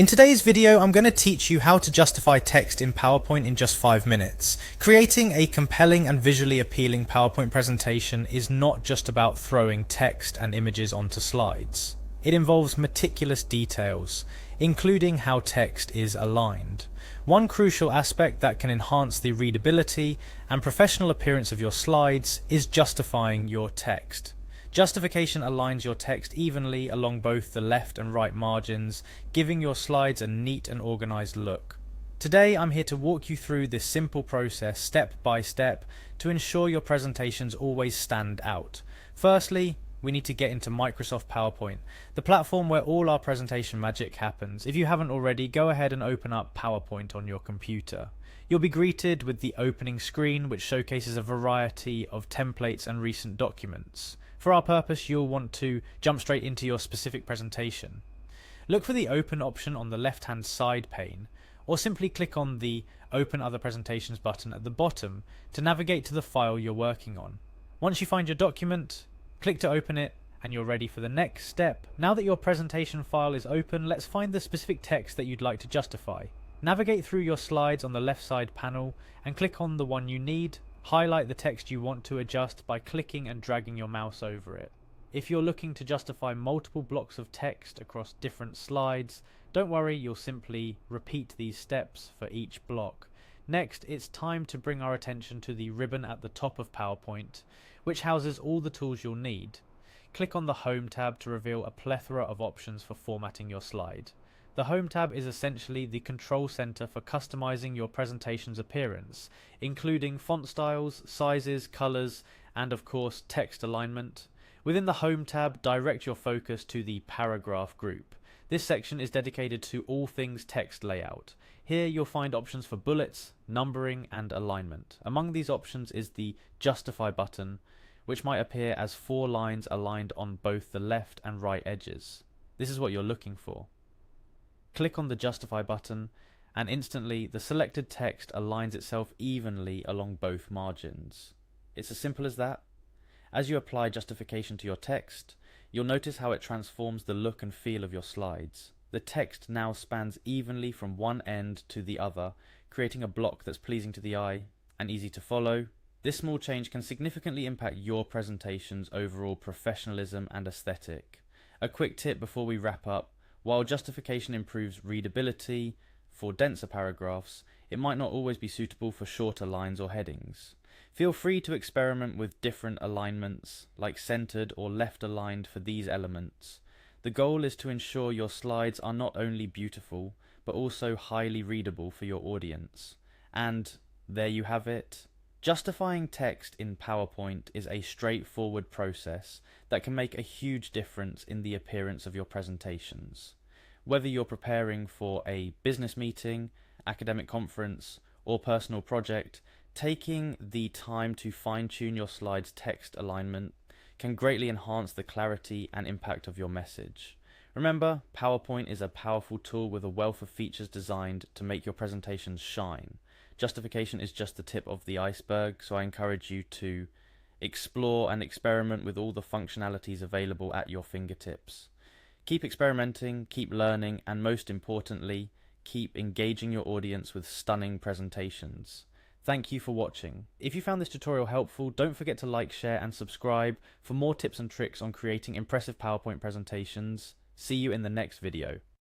In today's video, I'm going to teach you how to justify text in PowerPoint in just 5 minutes. Creating a compelling and visually appealing PowerPoint presentation is not just about throwing text and images onto slides. It involves meticulous details, including how text is aligned. One crucial aspect that can enhance the readability and professional appearance of your slides is justifying your text. Justification aligns your text evenly along both the left and right margins, giving your slides a neat and organized look. Today I'm here to walk you through this simple process step by step to ensure your presentations always stand out. Firstly, we need to get into Microsoft PowerPoint, the platform where all our presentation magic happens. If you haven't already, go ahead and open up PowerPoint on your computer. You'll be greeted with the opening screen, which showcases a variety of templates and recent documents. For our purpose, you'll want to jump straight into your specific presentation. Look for the Open option on the left-hand side pane, or simply click on the Open Other Presentations button at the bottom to navigate to the file you're working on. Once you find your document, click to open it, and you're ready for the next step. Now that your presentation file is open, let's find the specific text that you'd like to justify. Navigate through your slides on the left side panel and click on the one you need. Highlight the text you want to adjust by clicking and dragging your mouse over it. If you're looking to justify multiple blocks of text across different slides, don't worry, you'll simply repeat these steps for each block. Next, it's time to bring our attention to the ribbon at the top of PowerPoint, which houses all the tools you'll need. Click on the Home tab to reveal a plethora of options for formatting your slide. The Home tab is essentially the control center for customizing your presentation's appearance, including font styles, sizes, colors, and of course text alignment. Within the Home tab, direct your focus to the paragraph group. This section is dedicated to all things text layout. Here you'll find options for bullets, numbering, and alignment. Among these options is the Justify button, which might appear as 4 lines aligned on both the left and right edges. This is what you're looking for. Click on the Justify button and instantly the selected text aligns itself evenly along both margins. It's as simple as that. As you apply justification to your text, you'll notice how it transforms the look and feel of your slides. The text now spans evenly from one end to the other, creating a block that's pleasing to the eye and easy to follow. This small change can significantly impact your presentation's overall professionalism and aesthetic. A quick tip before we wrap up: while justification improves readability for denser paragraphs, it might not always be suitable for shorter lines or headings. Feel free to experiment with different alignments, like centered or left aligned for these elements. The goal is to ensure your slides are not only beautiful, but also highly readable for your audience. And there you have it. Justifying text in PowerPoint is a straightforward process that can make a huge difference in the appearance of your presentations. Whether you're preparing for a business meeting, academic conference, or personal project, taking the time to fine-tune your slides' text alignment can greatly enhance the clarity and impact of your message. Remember, PowerPoint is a powerful tool with a wealth of features designed to make your presentations shine. Justification is just the tip of the iceberg, so I encourage you to explore and experiment with all the functionalities available at your fingertips. Keep experimenting, keep learning, and most importantly, keep engaging your audience with stunning presentations. Thank you for watching. If you found this tutorial helpful, don't forget to like, share, and subscribe for more tips and tricks on creating impressive PowerPoint presentations. See you in the next video.